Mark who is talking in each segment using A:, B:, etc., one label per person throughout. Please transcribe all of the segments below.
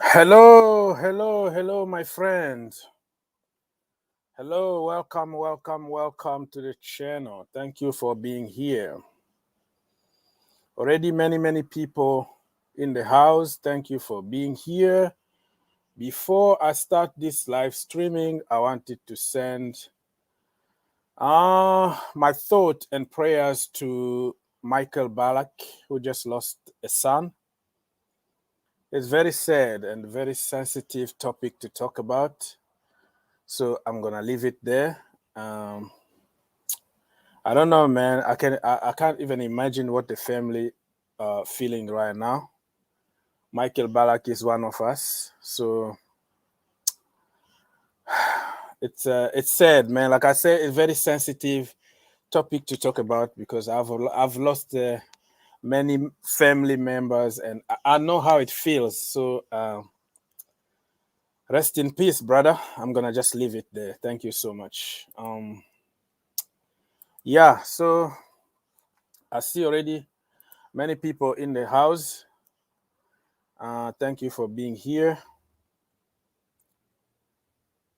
A: Hello, my friend. Hello, welcome to the channel. Thank you for being here. Already many people in the house. Thank you for being here. Before I start this live streaming, I wanted to send my thought and prayers to Michael Balack, who just lost a son. It's very sad and very sensitive topic to talk about. So I'm gonna leave it there. Um, I don't know, man. I can't even imagine what the family feeling right now. Michael Ballack is one of us, so it's sad, man. Like I said, it's very sensitive topic to talk about because I've lost many family members and I know how it feels. So rest in peace, brother. I'm gonna just leave it there. Thank you so much. Yeah, so I see already many people in the house. Thank you for being here.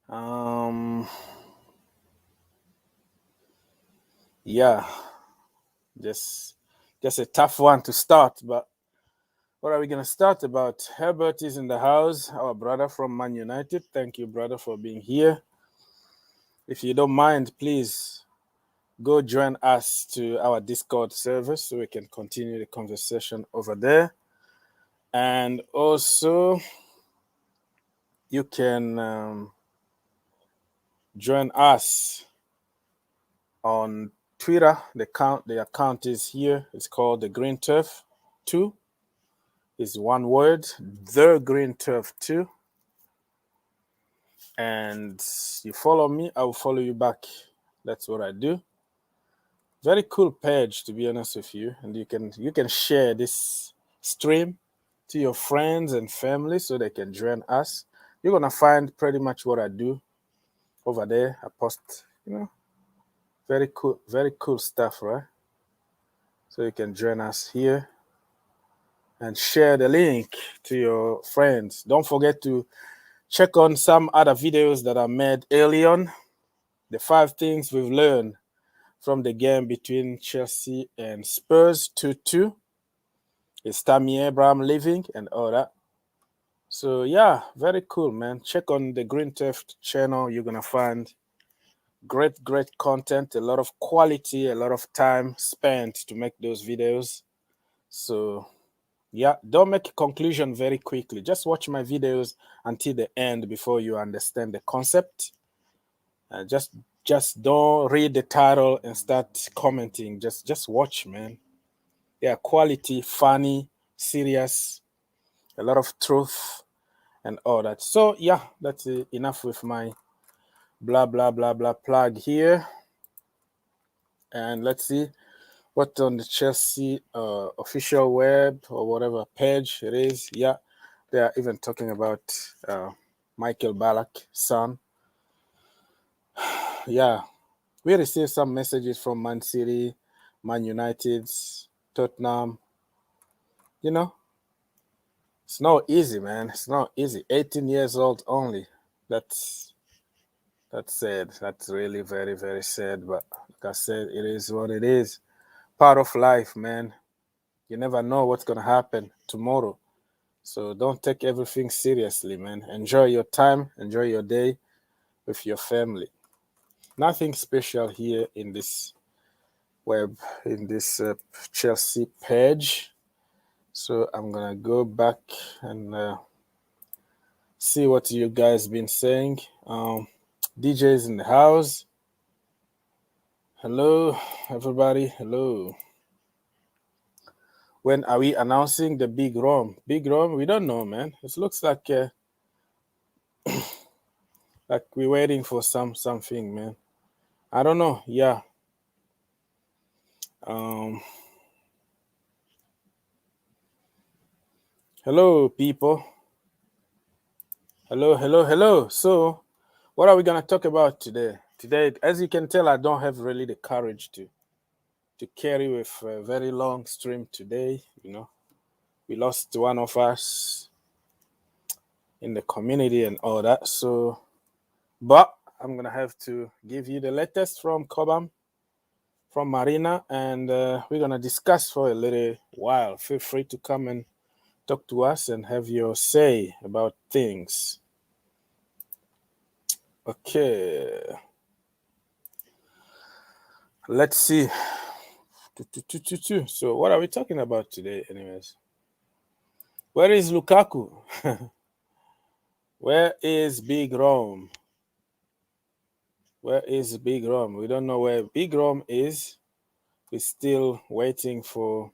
A: Um, yeah, just just a tough one to start. But what are we gonna start about? Herbert is in the house, our brother from Man United. Thank you, brother, for being here. If you don't mind, please go join us to our Discord server so we can continue the conversation over there. And also, you can join us on Twitter. The account is here. It's called the Green Turf 2. Is one word, the Green Turf 2. And you follow me, I will follow you back. That's what I do. Very cool page, to be honest with you. And you can share this stream to your friends and family so they can join us. You're gonna find pretty much what I do over there. I post, very cool stuff, right? So you can join us here and share the link to your friends. Don't forget to check on some other videos that I made early on. The 5 things we've learned from the game between Chelsea and Spurs 2-2. Is Tammy Abraham leaving and all that. So yeah, very cool, man. Check on the Green Theft channel. You're gonna find great content, a lot of quality, a lot of time spent to make those videos. So yeah, don't make a conclusion very quickly. Just watch my videos until the end before you understand the concept. Just don't read the title and start commenting. Just watch, man. Yeah, quality, funny, serious, a lot of truth and all that. So yeah, that's enough with my blah plug here. And let's see what on the Chelsea official web or whatever page it is. Yeah, they are even talking about Michael Ballack, son. Yeah, we received some messages from Man City, Man United, Tottenham. You know, it's not easy, man. It's not easy. 18 years old only. That's sad. That's really very sad. But like I said, it is what it is. Part of life, man. You never know what's gonna happen tomorrow. So don't take everything seriously, man. Enjoy your time, enjoy your day with your family. Nothing special here in this web, in this Chelsea page. So I'm gonna go back and see what you guys been saying. DJ's in the house. Hello, everybody. Hello. When are we announcing the big room? Big room? We don't know, man. It looks like like we're waiting for something, man. I don't know. Yeah. Hello, people. Hello. So, what are we gonna talk about today? Today, as you can tell, I don't have really the courage to carry with a very long stream today. We lost one of us. in the community and all that. So, but I'm gonna have to give you the latest from Cobham, from Marina, and we're gonna discuss for a little while. Feel free to come and talk to us and have your say about things. Okay, let's see. So, what are we talking about today, anyways? Where is Lukaku? Where is Big Rome? Where is Big Rome? We don't know where Big Rome is. We're still waiting for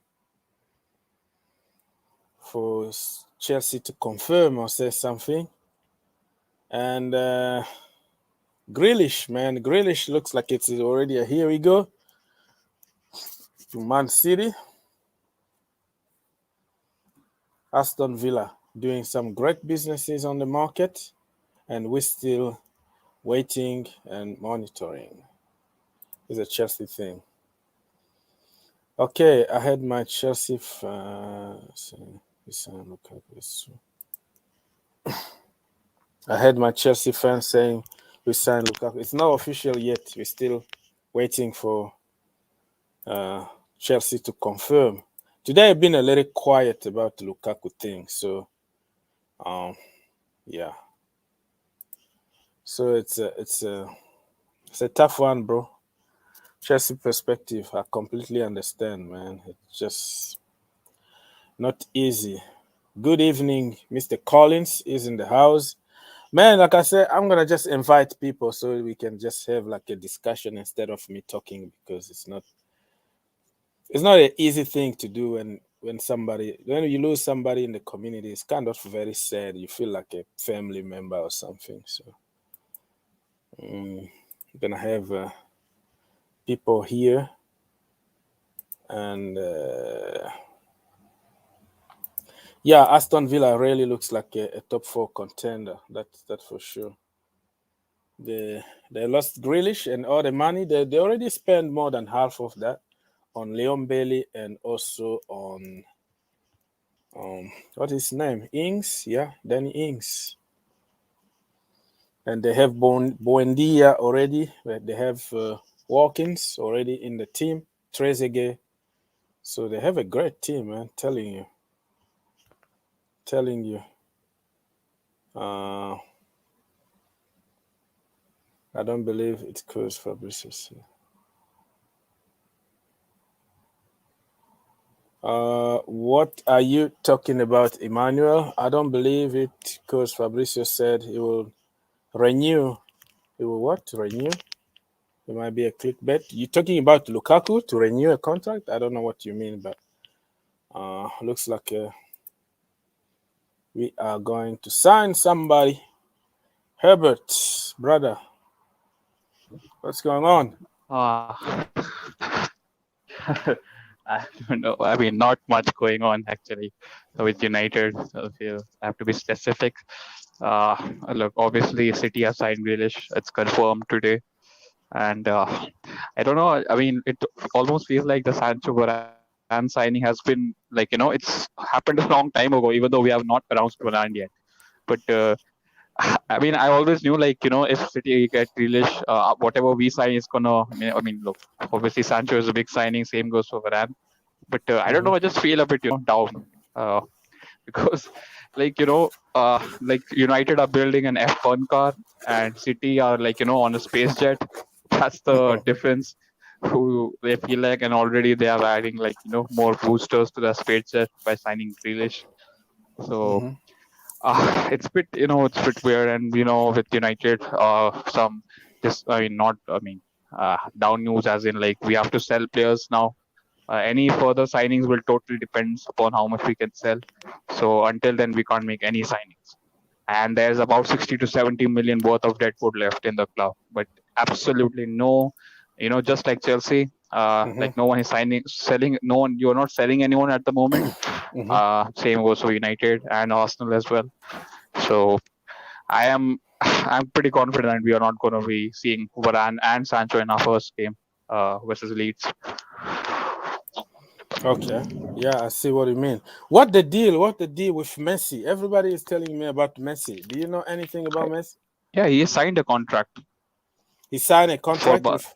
A: Chelsea to confirm or say something. And Grealish, man, Grealish looks like it's already a here we go to Man City. Aston Villa doing some great businesses on the market, and we're still waiting and monitoring. It's a Chelsea thing. Okay, I had my Chelsea. I had my Chelsea fans saying we signed Lukaku. It's not official yet. We're still waiting for Chelsea to confirm. Today I've been a little quiet about the Lukaku thing, so yeah. So it's a tough one, bro. Chelsea perspective, I completely understand, man. It's just not easy. Good evening, Mr. Collins is in the house. Man, like I said, I'm gonna just invite people so we can just have like a discussion instead of me talking because it's not an easy thing to do when you lose somebody in the community. It's kind of very sad. You feel like a family member or something. So I'm gonna have people here, and yeah, Aston Villa really looks like a top four contender. That's for sure. They lost Grealish and all the money. They already spent more than half of that on Leon Bailey and also on what is his name? Ings, yeah, Danny Ings. And they have Buendia already. They have Watkins already in the team. Trezeguet. So they have a great team, man. Telling you. I don't believe it goes Fabricius. What are you talking about, Emmanuel? I don't believe it because Fabrizio said he will renew. He will what? Renew? It might be a clickbait. You're talking about Lukaku to renew a contract? I don't know what you mean, but looks like we are going to sign somebody. Herbert, brother, what's going on?
B: I don't know. I mean, not much going on actually with United. So if you have to be specific, look, obviously City have signed Grealish. It's confirmed today, and I don't know. I mean, it almost feels like the Sancho Varane signing has been like it's happened a long time ago, even though we have not announced Varane yet. But I mean, I always knew if City get Grealish, whatever we sign is gonna. Look, obviously Sancho is a big signing. Same goes for Varane. But I don't
A: Mm-hmm.
B: know. I just feel a bit down because like United are building an F1 car and City are on a space jet. That's the difference. Who they feel like, and already they are adding more boosters to the space jet by signing Grealish. So
A: Mm-hmm.
B: it's a bit weird, and with United, some just I mean not I mean down news as in like we have to sell players now. Any further signings will totally depends upon how much we can sell. So until then, we can't make any signings. And there's about 60 to 70 million worth of deadwood left in the club, but absolutely no, just like Chelsea,
A: Mm-hmm.
B: like no one is selling. No one, you're not selling anyone at the moment.
A: Mm-hmm.
B: Same goes for United and Arsenal as well. So I'm pretty confident we are not going to be seeing Varane and Sancho in our first game versus Leeds.
A: Okay. Yeah, I see what you mean. What the deal? What the deal with Messi? Everybody is telling me about Messi. Do you know anything about Messi?
B: Yeah, he signed a contract
A: He signed a
B: for
A: contract with.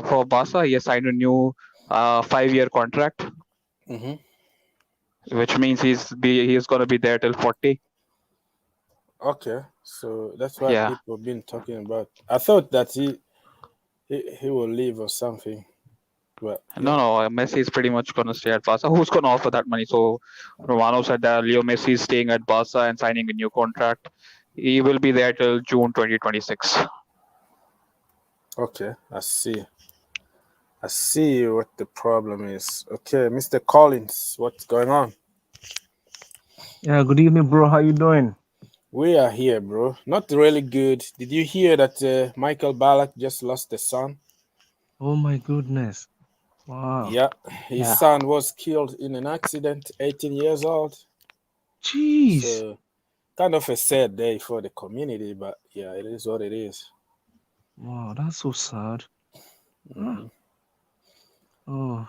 B: for Barca. He has signed a new 5-year contract,
A: Hmm.
B: which means he's gonna be there till 40.
A: Okay, so that's what
B: Yeah.
A: people been talking about. I thought that he will leave or something, but
B: No,
A: yeah.
B: no, Messi is pretty much gonna stay at Barca. Who's gonna offer that money? So Romano said that Leo Messi is staying at Barca and signing a new contract. He will be there till June 2026.
A: Okay, I see. I see what the problem is. Okay, Mr. Collins, what's going on?
C: Yeah, good evening, bro. How you doing?
A: We are here, bro. Not really good. Did you hear that Michael Balack just lost a son?
C: Oh my goodness. Wow.
A: Yeah, his
B: Yeah.
A: son was killed in an accident, 18 years old.
C: Jeez.
A: So, kind of a sad day for the community, but yeah, it is what it is.
C: Wow, that's so sad. Huh?
A: Hmm.
C: Oh,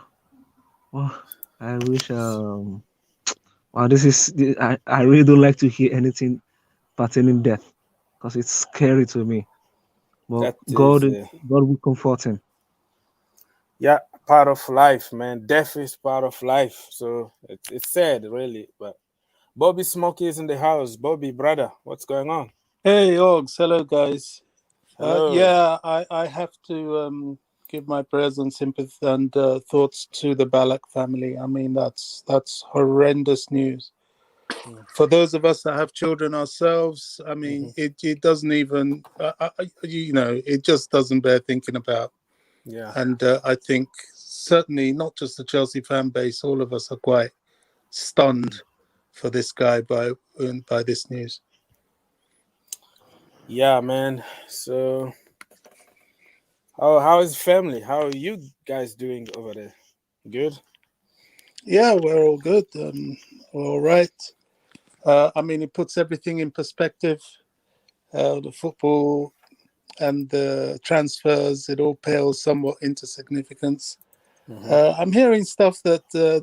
C: well, I wish wow, I really don't like to hear anything pertaining death because it's scary to me. But
A: That is,
C: God will comfort him.
A: yeah, part of life, man. Death is part of life. So, it's sad, really. But Bobby Smokey is in the house. Bobby, brother, what's going on?
D: Hey, Ogs. Hello, guys.
A: Hello.
D: Yeah, I have to give my prayers and sympathy and thoughts to the Balack family. I mean, that's horrendous news. For those of us that have children ourselves, I mean,
A: Mm-hmm.
D: it doesn't even, it just doesn't bear thinking about.
A: Yeah.
D: And I think certainly not just the Chelsea fan base, all of us are quite stunned for this guy by this news.
A: Yeah, man. So, how is family? How are you guys doing over there? Good.
D: Yeah, we're all good. We're all right. I mean, it puts everything in perspective. The football and the transfers, it all pales somewhat into significance.
A: Mm-hmm.
D: I'm hearing stuff that the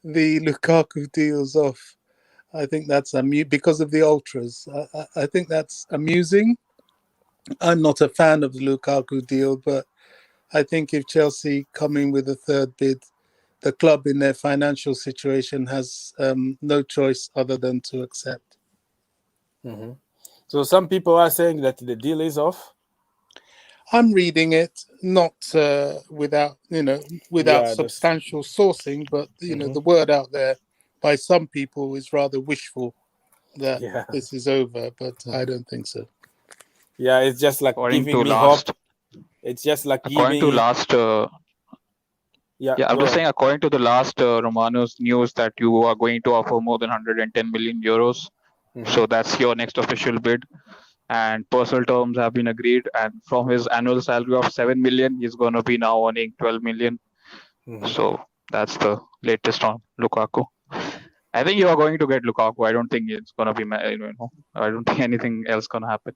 D: Lukaku deal's off. I think that's because of the ultras. I think that's amusing. I'm not a fan of the Lukaku deal, but I think if Chelsea come in with a third bid, the club in their financial situation has no choice other than to accept.
A: Mm-hmm. So some people are saying that the deal is off.
D: I'm reading it not without
A: Yeah, that's.
D: substantial sourcing, but
A: Mm-hmm.
D: the word out there by some people is rather wishful that
A: Yeah.
D: this is over, but I don't think so.
A: Yeah, it's just like
B: According
A: giving
B: to
A: me hope.
B: last,
A: It's just like
B: according to
A: giving.
B: last,
A: Yeah,
B: yeah, I'm
A: go
B: just
A: ahead.
B: saying, according to the last Romano's news that you are going to offer more than 110 million euros.
A: Mm-hmm.
B: So that's your next official bid. And personal terms have been agreed. And from his annual salary of 7 million, he's going to be now earning 12 million.
A: Mm-hmm.
B: So that's the latest on Lukaku. I think you are going to get Lukaku. I don't think it's going to be, I don't think anything else going to happen.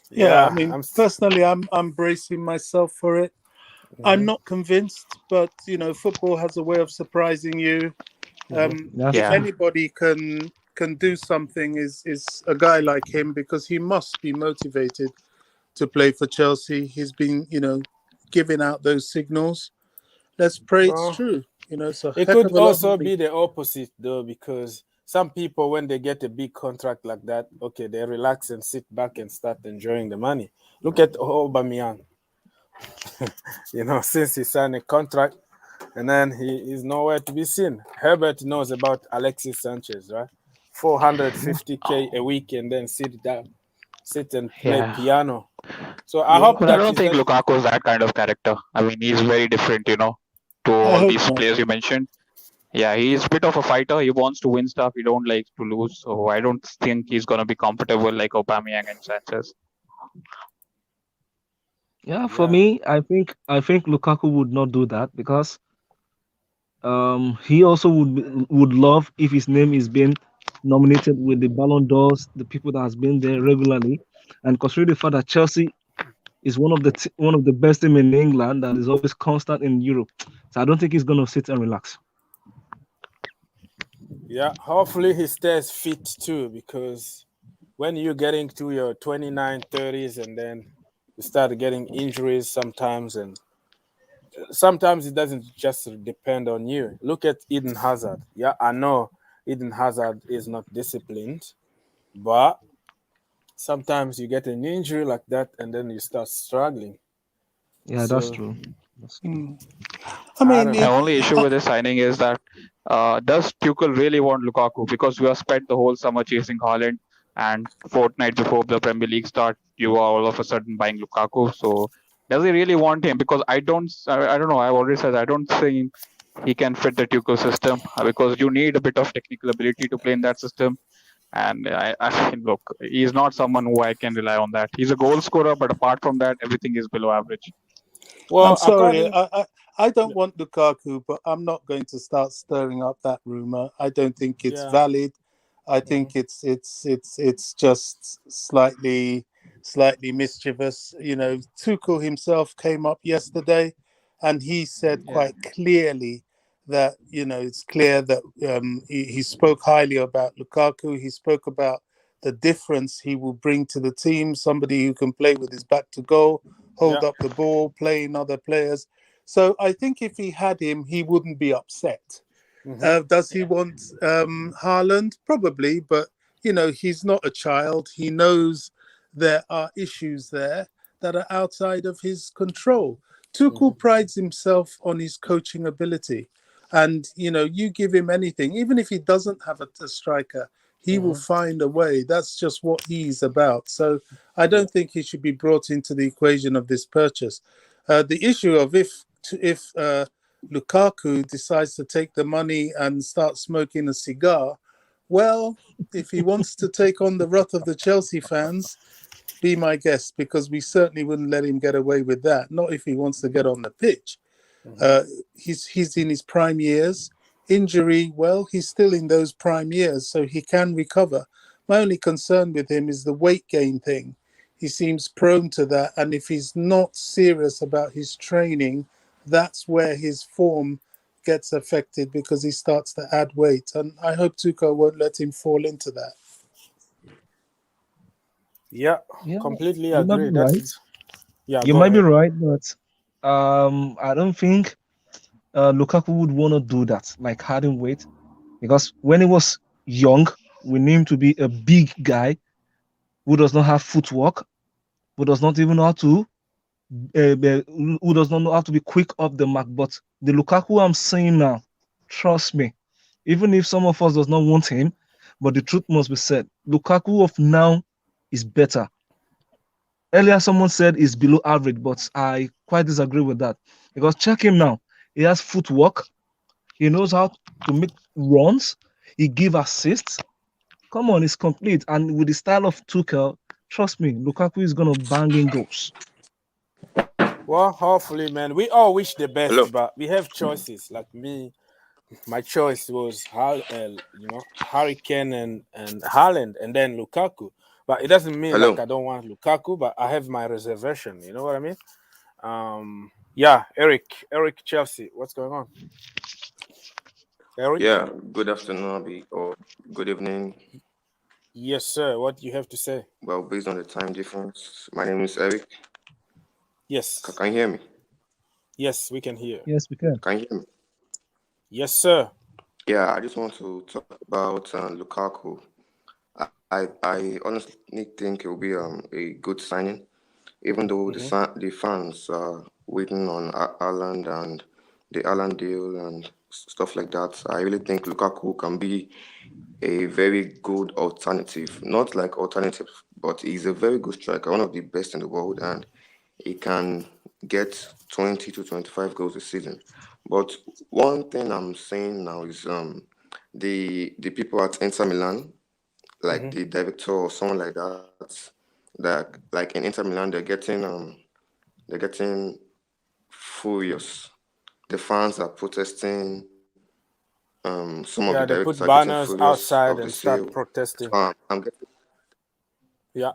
D: Yeah, I
A: Yeah,
D: mean, personally, I'm bracing myself for it. I'm
A: Mm-hmm.
D: not convinced, but football has a way of surprising you.
A: Mm-hmm.
C: That's
D: If
B: Yeah.
C: true.
D: anybody can do something, is a guy like him, because he must be motivated to play for Chelsea. He's been, giving out those signals. Let's pray it's
A: Well,
D: true. It's a
A: it
D: heck
A: could
D: of a lot of
A: also
D: money.
A: be the opposite though, because some people, when they get a big contract like that, okay, they relax and sit back and start enjoying the money. Look at Aubameyang. Since he signed a contract, and then he is nowhere to be seen. Herbert knows about Alexis Sanchez, right?
C: Yeah.
A: 450K a week, and then sit and play
B: Yeah.
A: piano. So I
D: Yeah,
A: hope
B: But I
A: that
B: don't
A: is
B: think
A: that.
B: Lukaku is that kind of character. I mean, he's very different, to
D: I
B: all
D: hope
B: these
D: not.
B: players you mentioned. Yeah, he's a bit of a fighter. He wants to win stuff. He don't like to lose. So I don't think he's gonna be comfortable like Aubameyang and Sanchez.
C: Yeah, for
A: Yeah.
C: me, I think Lukaku would not do that because he also would love if his name is being nominated with the Ballon d'Ors, the people that has been there regularly, and considering the fact that Chelsea is one of the best team in England that is always constant in Europe. So I don't think he's gonna sit and relax.
A: Yeah, hopefully he stays fit too, because when you're getting to your 29, 30s, and then you start getting injuries sometimes, and sometimes it doesn't just depend on you. Look at Eden Hazard. Yeah, I know Eden Hazard is not disciplined, but sometimes you get an injury like that and then you start struggling.
C: Yeah, that's
A: So
C: true. That's true.
D: Mm. I
A: I
D: mean,
A: don't
B: My
A: know.
B: only issue with this signing is that does Tuchel really want Lukaku? Because we have spent the whole summer chasing Haaland, and fortnight before the Premier League start, you are all of a sudden buying Lukaku. So does he really want him? Because I don't know. I've already said I don't think he can fit the Tuchel system because you need a bit of technical ability to play in that system. And I mean, look, he's not someone who I can rely on that. He's a goal scorer, but apart from that, everything is below average.
D: I'm
A: Well,
D: sorry.
A: according,
D: I don't want Lukaku, but I'm not going to start stirring up that rumor. I don't think it's
A: yeah.
D: valid. I
A: Mhm.
D: think it's just slightly mischievous. You know, Tuchel himself came up yesterday, and he said
B: Yeah.
D: quite clearly that it's clear that he spoke highly about Lukaku. He spoke about the difference he will bring to the team. Somebody who can play with his back to goal,
A: Yeah.
D: hold up the ball, play in other players. So I think if he had him, he wouldn't be upset.
A: Hmm.
D: Does he want Haaland? Probably, but he's not a child. He knows there are issues there that are outside of his control.
A: Hmm.
D: Tuchel prides himself on his coaching ability, and you give him anything, even if he doesn't have a striker, he will
A: Hmm.
D: find a way. That's just what he's about. So I
A: Yeah.
D: don't think he should be brought into the equation of this purchase. The issue of if Lukaku decides to take the money and start smoking a cigar, well, if he wants to take on the wrath of the Chelsea fans, be my guest, because we certainly wouldn't let him get away with that. Not if he wants to get on the pitch.
A: Hmm.
D: Uh, he's in his prime years. Injury, well, he's still in those prime years, so he can recover. My only concern with him is the weight gain thing. He seems prone to that, and if he's not serious about his training, that's where his form gets affected, because he starts to add weight. And I hope Tuchel won't let him fall into that.
A: Yeah.
C: Yeah,
A: Completely
C: you might be
A: agree.
C: right.
A: Yeah,
C: You
A: go
C: might be
A: ahead.
C: right, but I don't think Lukaku would want to do that, like adding weight, because when he was young, we knew him to be a big guy who does not have footwork, who does not even know how to, who does not know how to be quick off the mark. But the Lukaku I'm saying now, trust me, even if some of us does not want him, but the truth must be said, Lukaku of now is better. Earlier, someone said he's below average, but I quite disagree with that, because check him now. He has footwork. He knows how to make runs. He give assists. Come on, it's complete. And with the style of Tuchel, trust me, Lukaku is gonna bang in goals.
A: Well, hopefully, man. We all wish the
E: Hello.
A: best, but we have choices. Like me, my choice was Harry Kane and Haaland, and then Lukaku. But it doesn't mean like
E: Hello.
A: I don't want Lukaku, but I have my reservation. You know what I mean? Yeah, Eric Chelsea. What's going on, Eric?
E: Yeah, good afternoon, Abi, or good evening.
A: Yes, sir. What do you have to say?
E: Well, based on the time difference, my name is Eric.
A: Yes,
E: Can you hear me?
A: yes, we can hear.
C: Yes, we can.
E: Can you hear me?
A: Yes, sir.
E: Yeah, I just want to talk about Lukaku. I honestly think it will be a good signing, even though
A: Mm-hmm.
E: the fans are waiting on Haaland and the Haaland deal and stuff like that. I really think Lukaku can be a very good alternative. Not like alternative, but he's a very good striker, one of the best in the world, and he can get 20 to 25 goals a season. But one thing I'm saying now is the people at Inter Milan, like
A: Mm-hmm.
E: the director or someone like that like in Inter Milan, they're getting furious. The fans are protesting. Some of the
A: Yeah, they
E: directors
A: put
E: are getting
A: banners
E: furious
A: outside
E: of the
A: and start
E: sale.
A: protesting.
E: So I'm getting
A: Yeah.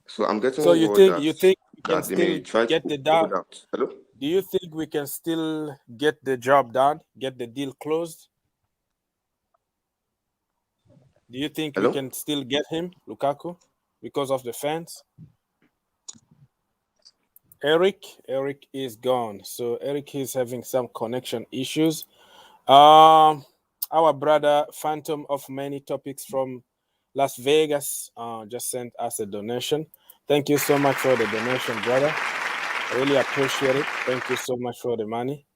E: so I'm
A: So
E: getting
A: you
E: word
A: think
E: that
A: you think can
E: that they
A: still
E: may try to
A: get the
E: hold
A: job?
E: out. Hello?
A: Do you think we can still get the job done, get the deal closed? Do you think we
E: Hello?
A: can still get him, Lukaku, because of the fans? Eric is gone. So Eric is having some connection issues. Our brother Phantom of Many Topics from Las Vegas just sent us a donation. Thank you so much for the donation, brother. I really appreciate it. Thank you so much for the money.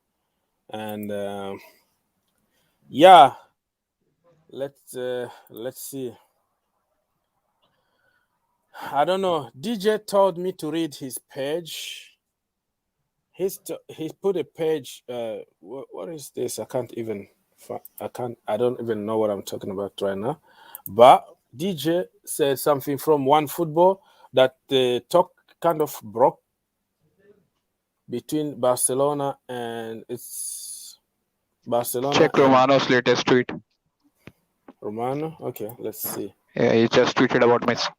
A: And yeah, let's see. I don't know. DJ told me to read his page. He put a page. What is this? I can't even. I don't even know what I'm talking about right now. But DJ said something from One Football that the talk kind of broke between Barcelona and it's Barcelona
B: Check
A: and
B: Romano's latest tweet.
A: Romano. Okay, let's see.
B: Yeah, he just tweeted about Messi.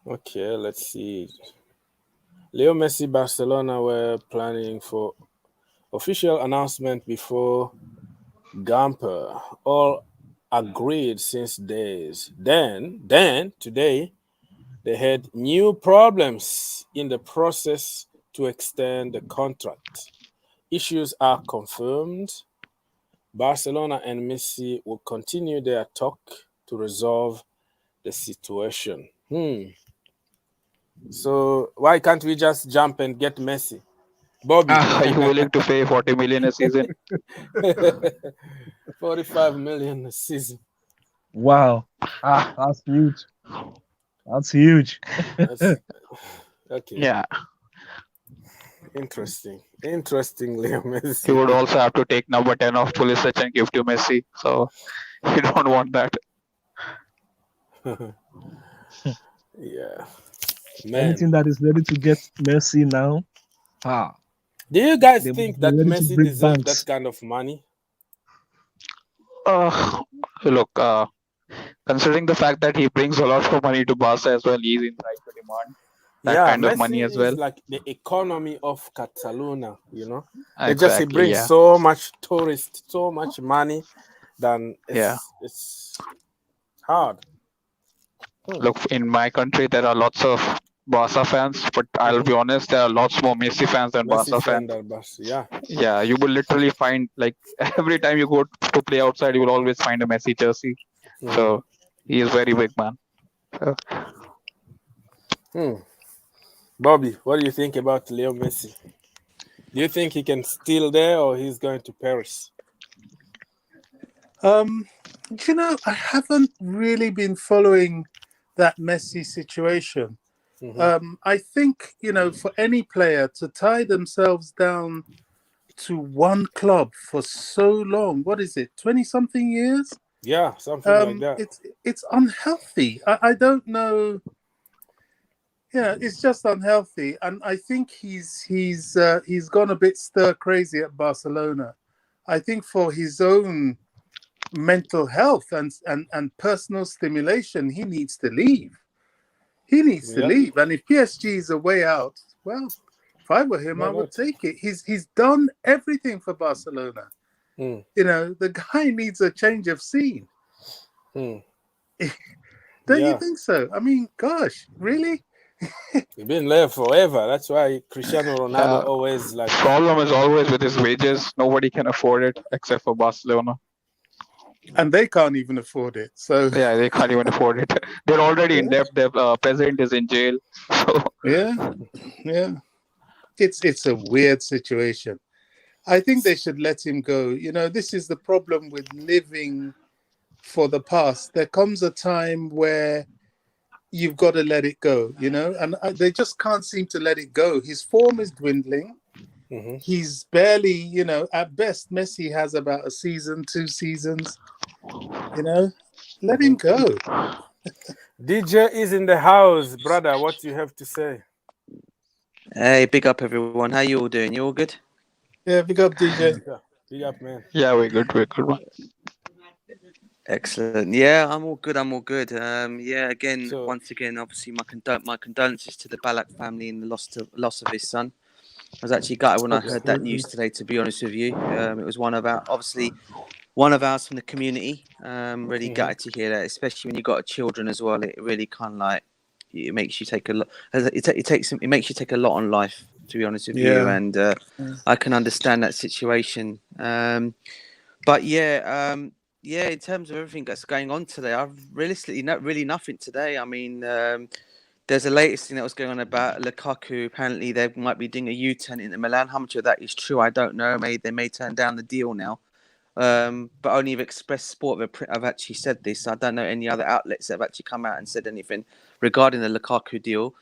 A: Okay, let's see. Leo Messi, Barcelona were planning for official announcement before Gamper. All agreed since days. Then today, they had new problems in the process to extend the contract. Issues are confirmed. Barcelona and Messi will continue their talk to resolve the situation. So why can't we just jump and get Messi? Bobby.
B: Are you willing to pay 40 million a season?
A: 45 million a season.
C: Wow. That's huge. That's huge.
A: Okay.
B: Yeah.
A: Interesting, Leo Messi.
B: He would also have to take number 10 of Pulisic and give to Messi. So you don't want that.
A: Yeah. Man.
C: Anything that is ready to get Messi now.
A: Do you guys
C: They
A: think
C: they're
A: that
C: ready to
A: Messi
C: break
A: deserves
C: banks.
A: that kind of money?
B: Look, considering the fact that he brings a lot of money to Barca as well, he's in right to demand that kind
A: Messi
B: of money as
A: is
B: well.
A: like the economy of Catalonia, you know.
B: Exactly,
A: he brings
B: yeah.
A: so much tourists, so much money, then it's hard.
B: Look, in my country there are lots of Barca fans, but I'll be honest, there are lots more Messi fans than Barca fans. Yeah, you will literally find, like, every time you go to play outside, you will always find a Messi jersey. So he is very big, man.
A: Bobby, what do you think about Leo Messi? Do you think he can still there, or he's going to Paris?
D: You know, I haven't really been following that Messi situation. I think, you know, for any player to tie themselves down to one club for so long, what is it, 20-something years?
A: Yeah, something like that.
D: It's unhealthy. I don't know. Yeah, it's just unhealthy, and I think he's gone a bit stir crazy at Barcelona. I think for his own mental health and personal stimulation, he needs to leave. He needs to leave, and if PSG is a way out, well, if I were him, I would take it. He's done everything for Barcelona. You know, the guy needs a change of scene. Don't you think so? I mean, gosh, really?
A: He's been there forever. That's why Cristiano Ronaldo always like.
B: Problem is always with his wages. Nobody can afford it except for Barcelona.
D: And they can't even afford it. So
B: yeah, they can't even afford it. They're already in debt. Their president is in jail. So
D: yeah, it's a weird situation. I think they should let him go. You know, this is the problem with living for the past. There comes a time where you've got to let it go, you know, and they just can't seem to let it go. His form is dwindling. He's barely, you know, at best, Messi has about a season, 2 seasons, you know, let him go.
A: DJ is in the house, brother. What do you have to say?
F: Hey, big up everyone. How you all doing? You all good?
D: Yeah, big up DJ.
A: Big up, man.
B: Yeah, we're good, man.
F: Excellent. Yeah, I'm all good. I'm all good. Yeah, again,
A: So
F: once again, obviously, my condolences to the Balack family in the loss of his son. I was actually gutted when I heard that
C: Absolutely.
F: news today. To be honest with you, it was one of ours from the community. Really
A: mhm.
F: gutted to hear that, especially when you got children as well. It really kind of like it makes you take a lot. It makes you take a lot on life. To be honest with you,
D: Yeah.
F: and I can understand that situation. But yeah, yeah. In terms of everything that's going on today, I've realistically not really nothing today. I mean, there's a latest thing that was going on about Lukaku. Apparently, they might be doing a U-turn into Milan. How much of that is true, I don't know. They may turn down the deal now. But only if Express Sport have actually said this. I don't know any other outlets that have actually come out and said anything regarding the Lukaku deal.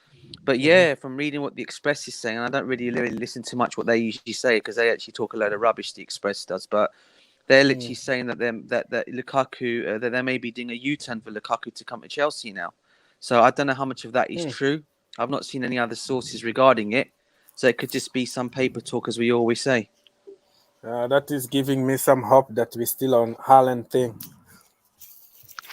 F: But yeah, from reading what the Express is saying, I don't really listen to much what they usually say because they actually talk a load of rubbish. The Express does, but they're literally saying that that Lukaku that they may be doing a U-turn for Lukaku to come to Chelsea now. So I don't know how much of that is true. I've not seen any other sources regarding it. So it could just be some paper talk, as we always say.
A: That is giving me some hope that we're still on Haaland thing.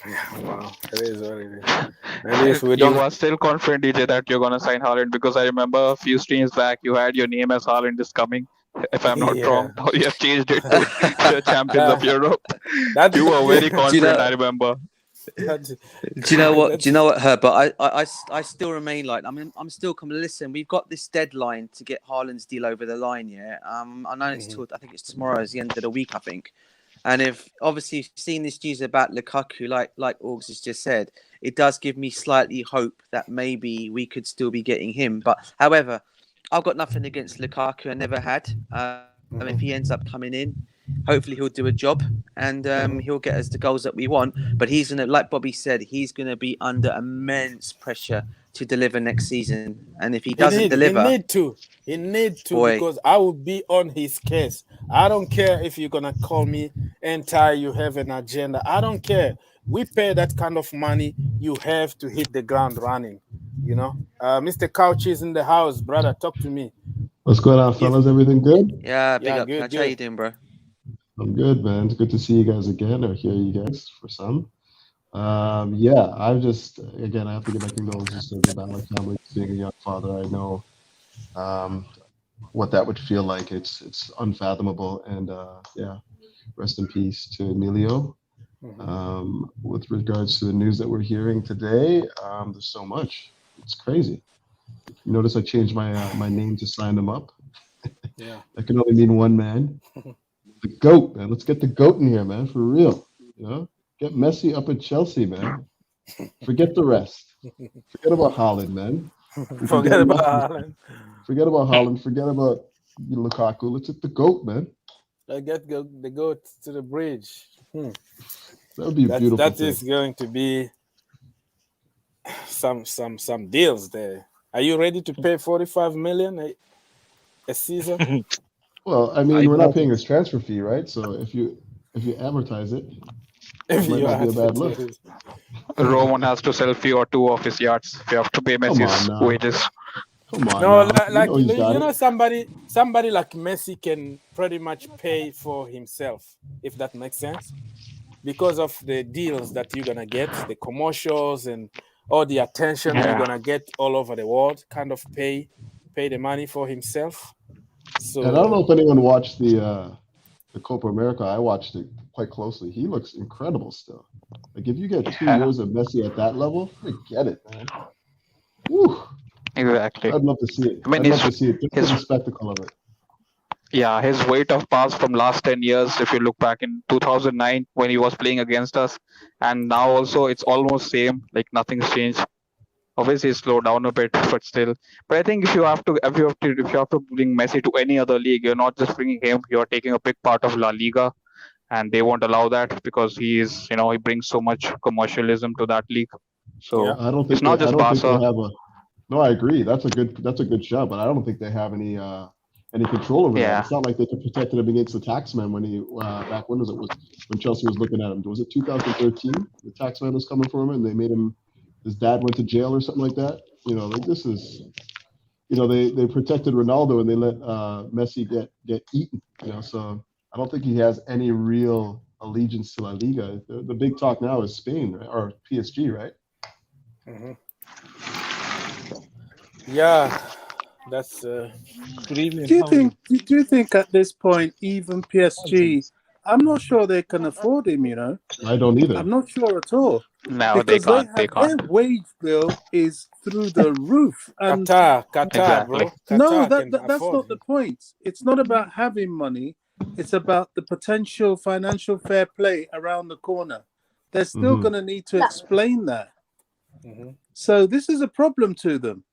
A: Yeah, well, it is what it is. Maybe if we
B: You
A: don't,
B: are still confident, DJ, that you're gonna sign Haaland, because I remember a few streams back you had your name as Haaland is coming. If I'm not
A: yeah,
B: wrong, now you have changed it to the champions of
A: uh,
B: Europe.
A: that
B: You were very
F: Do you
B: confident,
F: know?
B: I remember.
A: that
F: Do you know what? Do you
A: that's
F: know what, Herbert? I still remain like I'm still coming. Listen, we've got this deadline to get Haaland's deal over the line. Yeah. I know it's
A: mhm.
F: till I think it's tomorrow is the end of the week. I think. And if obviously you've seen this news about Lukaku, like Augs has just said, it does give me slightly hope that maybe we could still be getting him. But however, I've got nothing against Lukaku. I never had. If he ends up coming in, hopefully he'll do a job and he'll get us the goals that we want. But he's gonna, like Bobby said, he's gonna be under immense pressure to deliver next season. And if he
A: He
F: doesn't
A: need he
F: deliver,
A: need to he need to
F: boy,
A: because I will be on his case. I don't care if you're gonna call me anti. You have an agenda. I don't care. We pay that kind of money. You have to hit the ground running. You know, Mr. Couch is in the house, brother. Talk to me.
G: What's going on,
A: Give
G: fellas? Everything good?
F: yeah, big
A: yeah,
F: up,
A: good,
F: Catch. How you
A: good.
F: doing, bro?
G: I'm good, man. It's good to see you guys again or hear you guys for some. Yeah, again, I have to give my condolences to the Balack family. Being a young father, I know um, what that would feel like. It's unfathomable. And yeah, rest in peace to Emilio. With regards to the news that we're hearing today, there's so much. It's crazy. You notice I changed my name to sign them up.
A: Yeah.
G: That can only mean one man. The GOAT, man. Let's get the GOAT in here, man, for real. You know? Get Messi up at Chelsea, man. Forget the rest. Forget about Haaland, man. We can get
A: Forget about
G: enough.
A: Haaland.
G: Forget about Haaland. Forget about Lukaku. Let's hit the GOAT, man.
A: The goat to the bridge.
G: That would be a beautiful
A: That
G: thing.
A: is going to be some deals there. Are you ready to pay 45 million a season?
G: Well, I
C: I
G: mean, we're not
C: doubt
G: paying
C: it.
G: his transfer fee, right? So if you advertise it,
A: If
G: it might
A: you
G: not be a bad look.
A: advertise.
B: Roman has to sell few or two of his yachts if you have to pay
G: Come on
B: Messi's
G: now.
B: wages.
G: Come on
A: No,
G: now. You
A: like
G: know he's got
A: you know,
G: it.
A: somebody like Messi can pretty much pay for himself, if that makes sense, because of the deals that you're gonna get, the commercials and all the attention you're
B: Yeah.
A: gonna get all over the world. Kind of pay the money for himself.
G: And I don't know
A: So
G: if anyone watched the Copa America. I watched it quite closely. He looks incredible still. Like if you get 2
B: Yeah,
G: years of Messi at that level, forget it, man. Woo.
B: exactly.
G: I'd love to see it.
B: I mean,
G: I'd love to see it just for
B: his
G: the spectacle of it.
B: yeah, his weight of pass from last 10 years, if you look back in 2009 when he was playing against us, and now also it's almost same, like nothing's changed. Obviously it's slowed down a bit, but still. But I think if you have to bring Messi to any other league, you're not just bringing him, you're taking a big part of La Liga, and they won't allow that because he brings so much commercialism to that league.
A: yeah,
B: So it's not
G: I
B: just
G: don't think they
B: Barca.
G: have a No, I agree. That's a good shot, but I don't think they have any control over that.
B: Yeah.
G: It's not like they could protect him against the taxman when he back when was it when Chelsea was looking at him. Was it 2013? The taxman was coming for him and they made him his dad went to jail or something like that. Like this is they protected Ronaldo and they let Messi get eaten. So I don't think he has any real allegiance to La Liga. The big talk now is Spain, right? Or PSG, right?
A: Mhm. Yeah, that's
C: Good evening.
D: Do you
C: How are you?
D: think? Do you think at this point, even PSG, I'm not sure they can afford him. You know,
G: I don't either.
D: I'm not sure at all
B: No, they
D: because they
B: can't. They
D: have their
B: can't.
D: wage bill is through the roof, and
A: Qatar,
B: Exactly.
A: bro.
D: no,
A: Qatar can
D: that's
A: afford
D: not the
A: him.
D: point. It's not about having money. It's about the potential financial fair play around the corner. They're still
G: Hmm
D: going to need to explain that.
A: Mhm.
D: So this is a problem to them.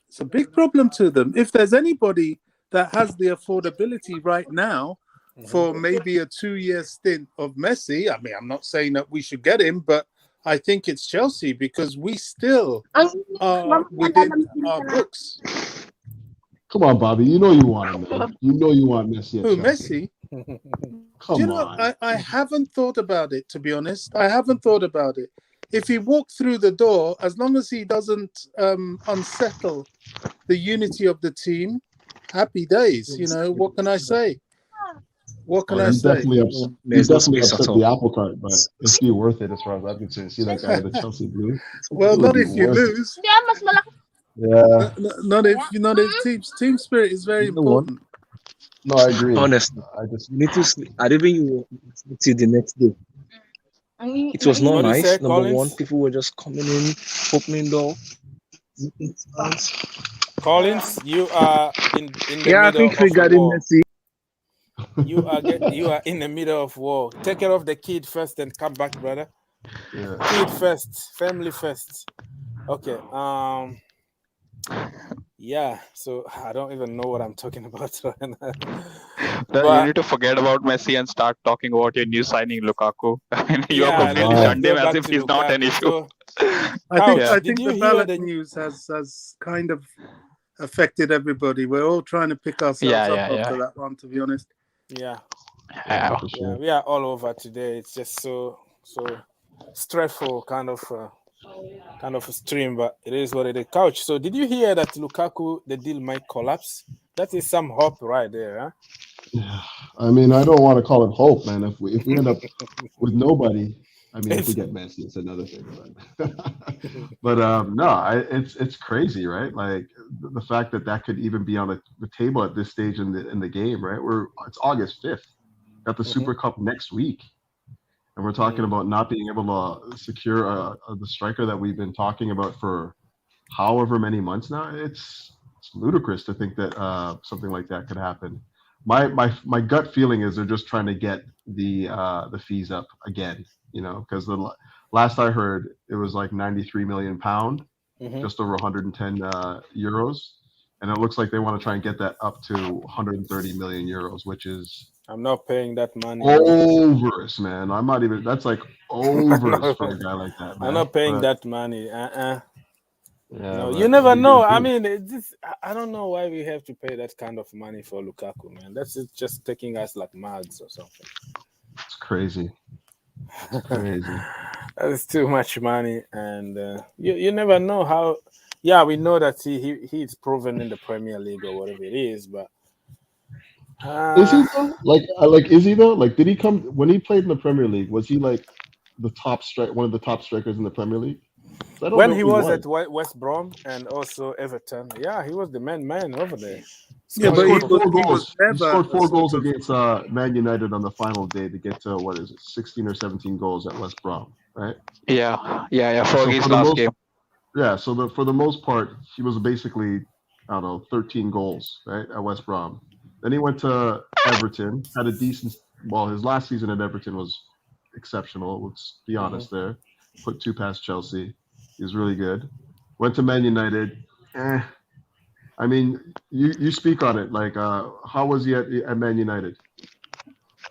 D: It's a big problem to them. If there's anybody that has the affordability right now
A: Mhm.
D: for maybe a 2-year stint of Messi, I mean, I'm not saying that we should get him, but I think it's Chelsea because we still are within our books.
G: Come on, Bobby. You know you want him, man. You know you want Messi at
D: Who,
G: Chelsea.
D: Messi? Do you
G: Come
D: know,
G: on.
D: I haven't thought about it, to be honest. I haven't thought about it. If he walked through the door, as long as he doesn't unsettle the unity of the team, happy days. You know, what can I say? What can
G: Well,
D: I
G: he
D: say?
G: definitely he
C: There's no
G: definitely
C: space at
G: upset the
C: all.
G: apple cart, but it'd be worth it as far as I'm concerned. See that guy with the Chelsea blue?
D: Well,
G: It would
D: not
G: be
D: if you
G: worth it.
D: lose.
G: Yeah.
D: Not if team spirit is very
C: You know what?
D: important.
G: No, I agree.
C: Honestly,
G: I just
C: you need to sleep. I even you till the next day. It was not
A: What do you say,
C: nice. Number one,
A: Collins?
C: people were just coming in, opening door. making sounds.
A: Collins, you are in the
C: Yeah, I
A: middle
C: think
A: of a
C: regarding
A: war.
C: Messi,
A: You are in the middle of war. Take care of the kid first and come back, brother.
G: yeah.
A: Kid first, family first. Okay. Yeah. So I don't even know what I'm talking about right now.
B: Then you
A: But
B: need to forget about Messi and start talking about your new signing, Lukaku. You have
A: yeah,
G: Oh
B: completely
G: my.
A: let's
B: shunned
A: go
B: him as
A: back
B: if
A: to
B: he's not an
A: Lukaku.
B: issue.
A: So,
D: I think
B: Yeah.
A: Couch,
D: I
A: did
D: think
A: you
D: the
A: hear
D: Balack
A: the?
D: news has kind of affected everybody. We're all trying to pick ourselves
B: Yeah,
D: up
B: yeah,
D: after
B: yeah.
D: that one, to be honest.
A: Yeah,
G: Yeah,
B: Yeah.
G: for
A: yeah,
G: sure.
A: we are all over today. It's just so stressful, kind of a stream, but it is what it is. Couch. So did you hear that Lukaku the deal might collapse? That is some hope right there,
G: Yeah. I mean, I don't want to call it hope, man. If we end
A: huh?
G: up with nobody, I mean, if we
A: It's
G: get Messi, it's another thing. But but no, it's crazy, right? Like the fact that that could even be on the table at this stage in the game, right? It's August 5th. Got the
A: Mhm.
G: Super Cup next week, and we're talking
A: Mm.
G: about not being able to secure the striker that we've been talking about for however many months now. It's ludicrous to think that something like that could happen. My gut feeling is they're just trying to get the fees up again. You know, because last I heard it was like 93 million pound,
A: Mhm.
G: just over 110 euros, and it looks like they want to try and get that up to 130 million euros, which is
A: I'm not paying that money, bro.
G: overus, man. I'm not even. That's like
A: I'm
G: overus
A: not,
G: for a guy like that,
A: I'm
G: man.
A: not paying
G: But
A: that money.
G: yeah,
A: No, you
G: but it'd
A: never
G: be good.
A: know. I mean, I don't know why we have to pay that kind of money for Lukaku, man. That's just taking us like mugs or something.
G: It's crazy. It's crazy.
A: That is too much money, and you never know how. Yeah, we know that he's proven in the Premier League or whatever it is, but
G: Is
A: uh,
G: he though? Like, is he though? Like, did he come when he played in the Premier League? Was he like the one of the top strikers in the Premier League? 'Cause I don't
A: when
G: know if
A: he
G: he
A: was
G: was.
A: at West Brom and also Everton, yeah, he was the man over there,
D: Yeah,
G: He
D: but
A: scoring
G: scored
A: for.
G: four
D: he was
G: goals. He
D: never
G: scored
D: a
G: four
D: sort
G: goals
D: of.
G: against Man United on the final day to get to what is it, 16 or 17 goals at West Brom, right?
B: Yeah. Yeah. Yeah.
G: So for
B: Fergie's
G: the
B: last
G: most,
B: game.
G: yeah, so for the most part, he was basically, I don't know, 13 goals, right, at West Brom. Then he went to Everton, had a decent. Well, his last season at Everton was exceptional. Let's be
A: Mhm.
G: honest. There, put two past Chelsea. He was really good. Went to Man United. I mean, you speak on it. Like, how was he at Man United?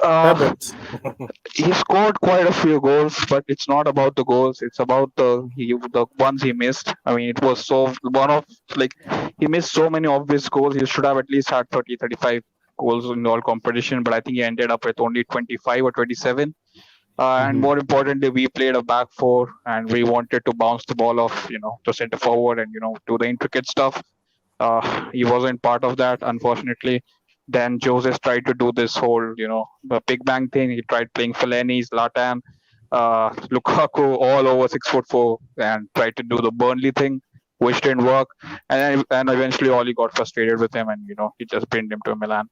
B: Uh,
A: Herbert.
B: he scored quite a few goals, but it's not about the goals. It's about the ones he missed. I mean, it was so one of like he missed so many obvious goals. He should have at least had 30, 35 goals in all competition, but I think he ended up with only 25 or 27. And
G: Hmm
B: more importantly, we played a back four, and we wanted to bounce the ball off, to center forward and do the intricate stuff. He wasn't part of that, unfortunately. Then Jose tried to do this whole, the Big Bang thing. He tried playing Fellaini, Zlatan, Lukaku, all over 6'4", and tried to do the Burnley thing, which didn't work. And eventually, Oli got frustrated with him, and he just pinned him to Milan.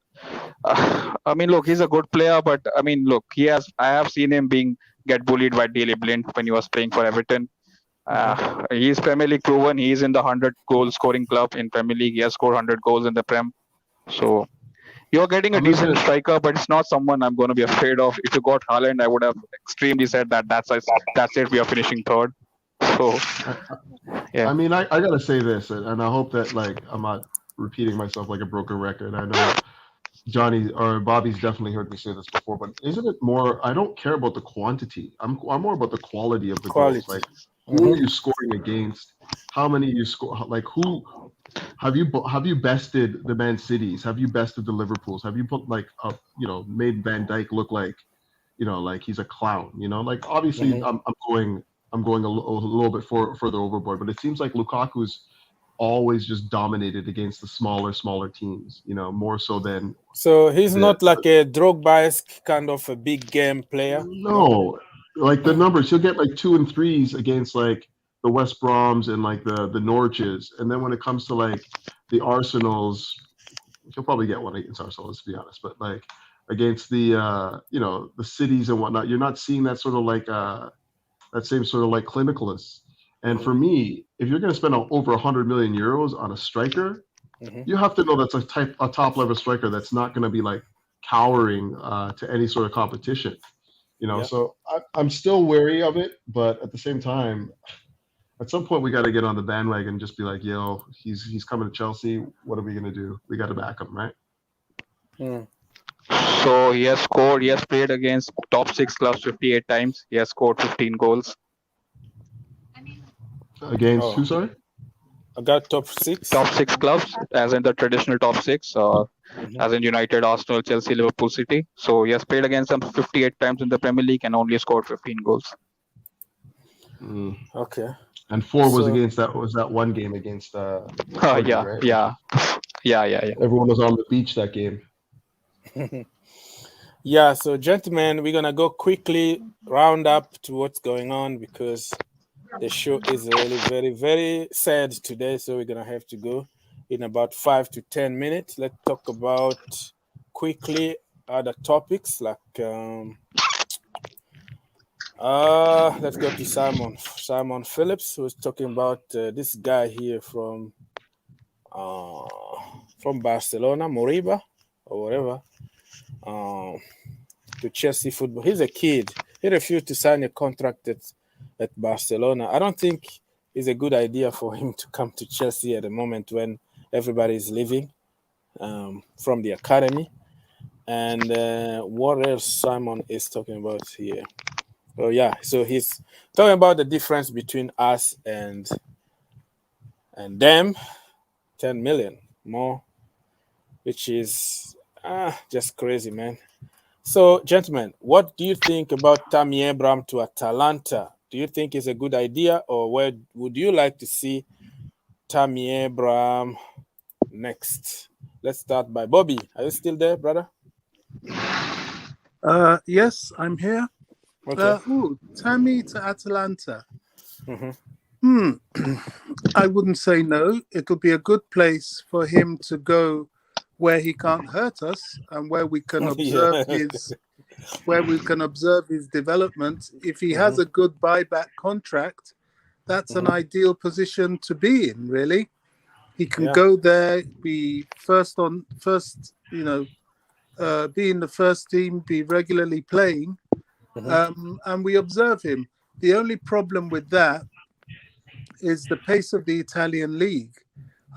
B: I mean, look, he's a good player, but I mean, look, I have seen him get bullied by Daley Blind when he was playing for Everton. He's Premier League proven. He's in the 100 goal scoring club in Premier League. He has scored 100 goals in the Prem. So you're getting a decent striker, but it's not someone I'm going to be afraid of. If you got Haaland, I would have extremely said that's it. We are finishing third. So yeah.
G: I mean, I gotta say this, and I hope that I'm not repeating myself like a broken record. I know Johnny or Bobby's definitely heard me say this before, but isn't it more? I don't care about the quantity. I'm more about the quality of the goals. Like, who are you scoring against? How many you score? Like, who have you bested the Man Cities? Have you bested the Liverpools? Have you put made Van Dijk look like like he's a clown? Like, obviously I'm going a little bit further overboard, but it seems like Lukaku's always just dominated against the smaller teams, more so than.
A: So he's not like a Drogba-esque kind of a big game player.
G: No, like the numbers, he'll get like 2 and 3s against like the West Broms and like the Norwiches, and then when it comes to like the Arsenals, he'll probably get one against Arsenal, let's be honest. But like against the the cities and whatnot, you're not seeing that sort of like that same sort of like clinicalness. And for me, if you're going to spend over 100 million euros on a striker, you have to know that's a top level striker that's not going to be like cowering to any sort of competition. So I'm still wary of it, but at the same time, at some point we got to get on the bandwagon and just be like, yo, he's coming to Chelsea. What are we going to do? We got to back him, right?
B: So he has played against top 6 clubs 58 times. He has scored 15 goals.
G: Against who, sorry?
A: I got top 6.
B: Top 6 clubs, as in the traditional top 6, as in United, Arsenal, Chelsea, Liverpool, City. So he has played against them 58 times in the Premier League and only scored 15 goals.
A: Okay.
G: And 4 was against that one game against Party, right?
B: Yeah.
G: Everyone was on the beach that game.
A: Yeah, so gentlemen, we're gonna go quickly round up to what's going on because the show is really very, very sad today. So we're gonna have to go in about 5 to 10 minutes. Let's talk about quickly other topics like let's go to Simon Phillips, who's talking about this guy here from Barcelona, Moriba or whatever, to Chelsea football. He's a kid. He refused to sign a contract at Barcelona. I don't think it's a good idea for him to come to Chelsea at the moment when everybody is leaving from the academy. And what else Simon is talking about here? Oh yeah, so he's talking about the difference between us and them, 10 million more, which is just crazy, man. So, gentlemen, what do you think about Tammy Abraham to Atalanta? Do you think it's a good idea, or where would you like to see Tammy Abraham next? Let's start by Bobby. Are you still there, brother?
D: Yes, I'm here.
A: Okay.
D: Tammy to Atalanta. I wouldn't say no. It'll be a good place for him to go where he can't hurt us and where we can observe his development. If he has a good buyback contract, that's an ideal position to be in, really. He can go there, be be in the first team, be regularly playing, and we observe him. The only problem with that is the pace of the Italian league.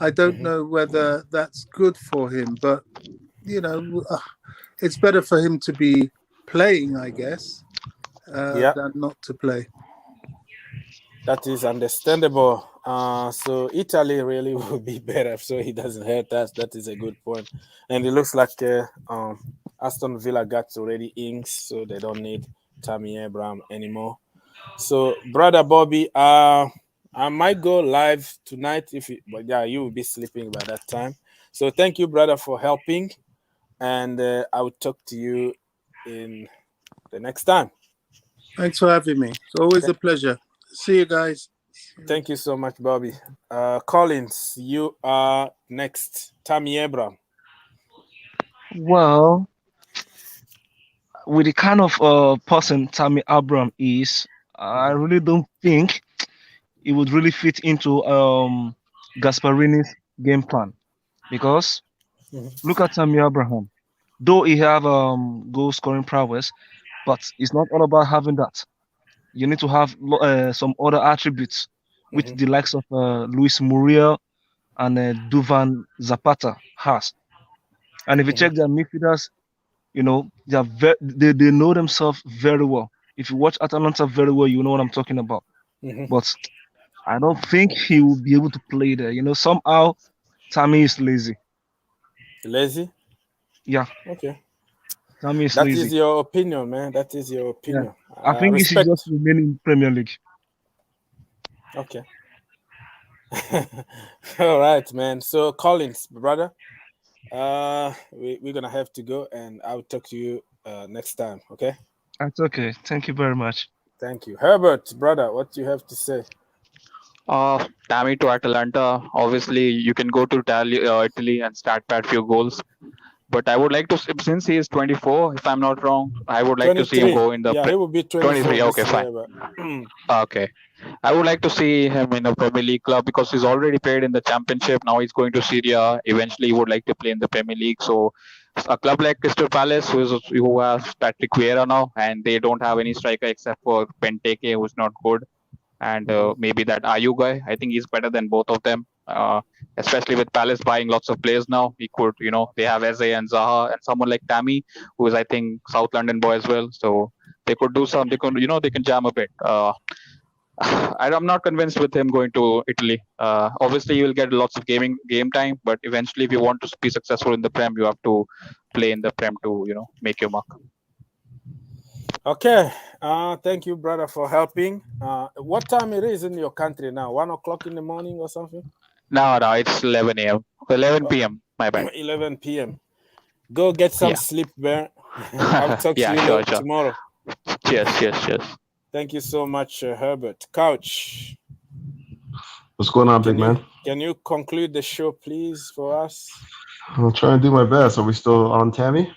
D: I don't know whether that's good for him, but it's better for him to be playing, I guess, than not to play.
A: That is understandable. So Italy really will be better, so he doesn't hurt us. That is a good point. And it looks like Aston Villa got already Ings, so they don't need Tammy Abraham anymore. So, brother Bobby, I might go live tonight but you will be sleeping by that time. So thank you, brother, for helping. and I will talk to you in the next time.
D: Thanks for having me. It's always a pleasure. See you guys.
A: Thank you so much, Bobby. Collins, you are next. Tammy Abraham.
C: Well, with the kind of person Tammy Abraham is, I really don't think it would really fit into Gasparini's game plan because
A: Mhm.
C: look at Tammy Abraham. Though he have goal scoring prowess, but it's not all about having that. You need to have some other attributes, which
A: Mhm.
C: the likes of Luis Muriel and Duvan Zapata has. And if you
A: Mhm.
C: check their midfielders, they are they know themselves very well. If you watch Atalanta very well, you know what I'm talking about.
A: Mhm.
C: But I don't think he will be able to play there. Somehow Tammy is lazy.
A: Lazy.
C: Yeah,
A: Okay.
C: Tammy is
A: That is
C: lazy.
A: your opinion, man. That is your
C: Yeah,
A: opinion.
C: I think he should just
A: Respect.
C: remain in Premier League.
A: Okay. All right, man. So Collins, brother, we're gonna have to go, and I'll talk to you next time. Okay.
C: That's okay. Thank you very much.
A: Thank you, Herbert, brother. What do you have to say?
B: Tammy to Atalanta. Obviously, you can go to Italy and start at few goals. But I would like to, since he is 24, if I'm not wrong, I would like to see him
A: 23.
B: go in the
A: Yeah, he will be 24
B: 23. Okay,
A: this
B: fine.
A: year, but
B: Okay. I would like to see him in a Premier League club because he's already played in the Championship. Now he's going to Syria. Eventually, he would like to play in the Premier League. So, a club like Crystal Palace, who has Patrick Vieira now, and they don't have any striker except for Benteke, who's not good, and
A: Mhm.
B: maybe that Ayu guy. I think he's better than both of them. Especially with Palace buying lots of players now, he could, they have Eze and Zaha and someone like Tammy, who is I think South London boy as well. So they could do some. They could, they can jam a bit. I'm not convinced with him going to Italy. Obviously, you will get lots of game time, but eventually, if you want to be successful in the Prem, you have to play in the Prem to make your mark.
A: Okay. Thank you, brother, for helping. What time it is in your country now? 1 o'clock in the morning or something?
B: No, it's 11 a.m. 11
A: Oh,
B: p.m. My bad.
A: 11 p.m. Go get some
B: Yeah.
A: sleep, man. I'll talk to
B: Yeah,
A: you
B: sure.
A: tomorrow.
B: Cheers.
A: Thank you so much, Herbert. Couch,
G: What's going on, big
A: can you
G: man?
A: can you conclude the show, please, for us?
G: I'll try and do my best. Are we still on Tammy?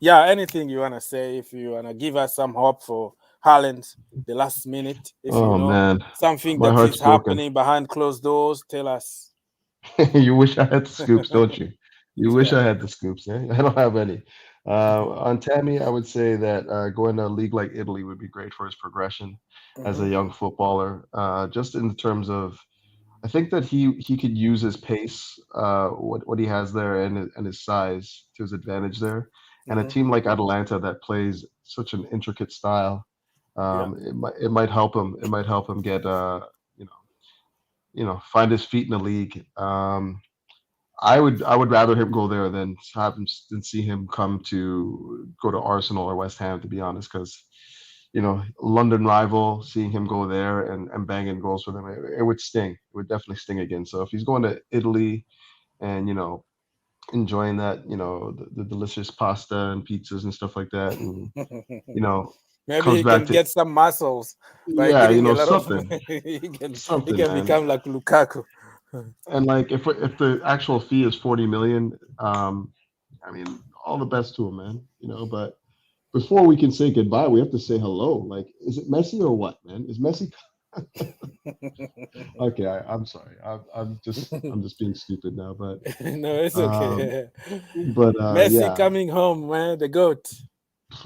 A: Yeah, anything you wanna say? If you wanna give us some hope for Haaland, the last minute. If you
G: Oh
A: know
G: man,
A: something
G: my
A: that
G: heart's
A: is
G: broken.
A: happening behind closed doors, tell us.
G: You wish I had the scoops, don't you? You wish
A: Yeah.
G: I had the scoops, eh? I don't have any. On Tammy, I would say that going to a league like Italy would be great for his progression as a
A: Mhm.
G: young footballer. Just in terms of, I think that he could use his pace, what he has there, and his size to his advantage there. And a
A: Mhm.
G: team like Atalanta that plays such an intricate style,
A: Yeah.
G: it might help him. It might help him get you know find his feet in the league. I would rather him go there than see him go to Arsenal or West Ham, to be honest, because London rival, seeing him go there and banging goals for them, it would sting. It would definitely sting again. So if he's going to Italy and enjoying that, the delicious pasta and pizzas and stuff like that, and you know
A: Maybe
G: comes
A: he
G: back
A: can
G: to,
A: get some muscles by
G: yeah,
A: getting a lot of.
G: something,
A: He
G: something,
A: can
G: man.
A: become like Lukaku.
G: And like if the actual fee is 40 million, I mean, all the best to him, man. But before we can say goodbye, we have to say hello. Like, is it Messi or what, man? Is Messi? Okay, I'm sorry. I'm just being stupid now. But
A: No, it's
G: um,
A: okay.
G: but
A: Messi
G: yeah,
A: coming home, man, the goat.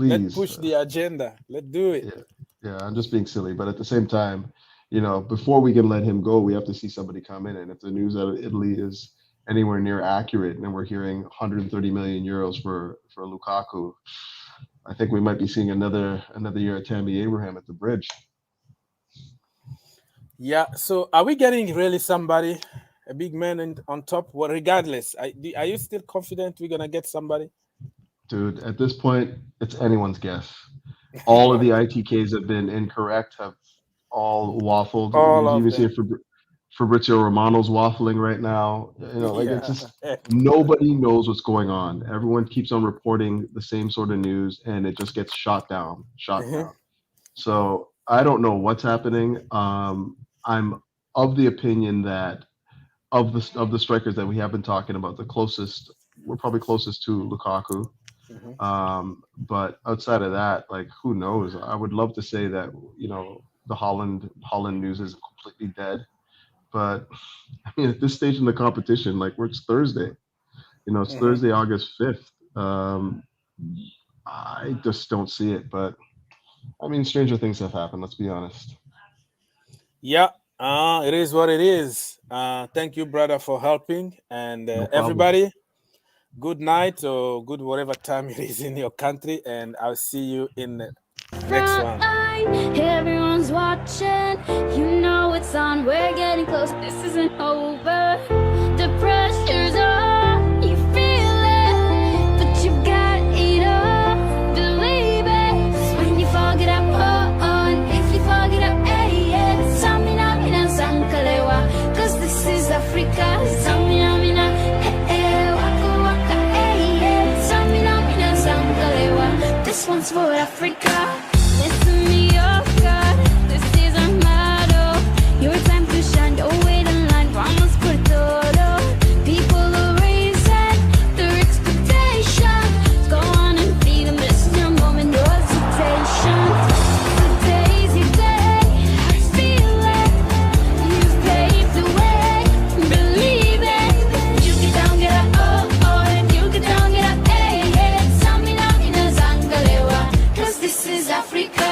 A: Let's
G: please,
A: push the agenda. Let's do it.
G: yeah, yeah. I'm just being silly. But at the same time, before we can let him go, we have to see somebody come in. And if the news out of Italy is anywhere near accurate, and we're hearing 130 million euros for Lukaku, I think we might be seeing another year of Tammy Abraham at the bridge.
A: Yeah. So, are we getting really somebody, a big man on top? Well, regardless, are you still confident we're gonna get somebody?
G: Dude, at this point, it's anyone's guess. All of the
A: Okay.
G: ITKs have been incorrect, have all waffled.
A: All
G: Did you
A: of
G: even see
A: them.
G: it for Fabrizio Romano's waffling right now. Like it's just nobody knows what's going on. Everyone keeps on reporting the same sort of news, and it just gets shot down. So I don't know what's happening. I'm of the opinion that of the strikers that we have been talking about, we're probably closest to Lukaku. But outside of that, like, who knows? I would love to say that the Haaland news is completely dead, but I mean, at this stage in the competition, like, it's Thursday. It's Thursday, August 5th. I just don't see it, but I mean, stranger things have happened. Let's be honest.
A: Yeah, it is what it is. Thank you, brother, for helping, and
G: No problem.
A: everybody. Good night or good whatever time it is in your country, and I'll see you in the next one.
H: Everyone's watching, it's on. We're getting close. This isn't over. The pressure's on. You feel it, but you got it all. Believe it. When you fog it up, and if you fog it up, Samina Sankalewa. 'Cause this is Africa. Samina. This one's for Africa. Listen me, oh God. This is our motto. Your time to shine. Don't wait in line. Vamos por todo. People are raising their expectations. Go on and feed them. This is your moment. No hesitation. Today's your day. I feel it. You've paved the way. Believe it. You get down, get up. Oh. You get down, get up. This is Africa.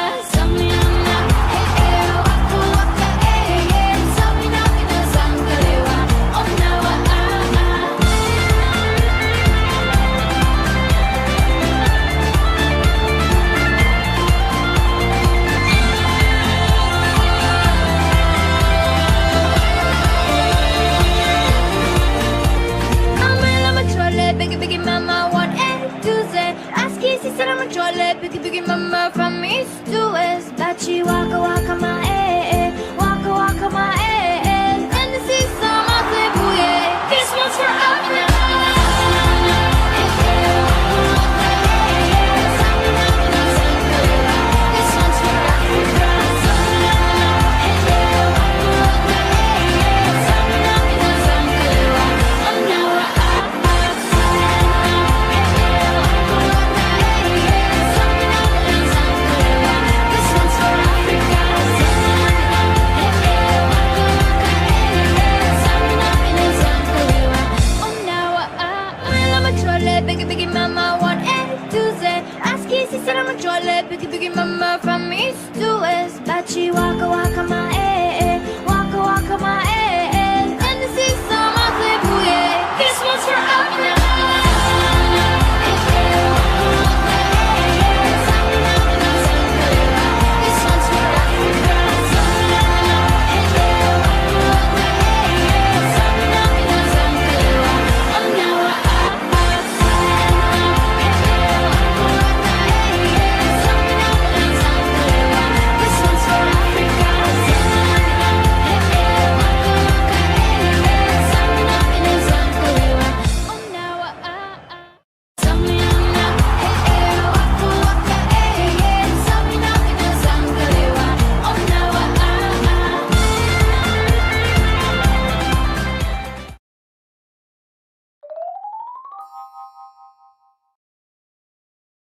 H: Biggie mama, 1 A to Z. Ask Kissy, said I'm a trolley. Biggie mama from east to west. Bachi waka waka my waka waka my and this is some of the booyah. This one's for Africa. This one's for Africa. Biggie mama, 1 A to Z. Ask Kissy, said I'm a trolley. Biggie mama from east to west. Bachi waka waka my waka waka my and this is some of the booyah. This one's for Africa.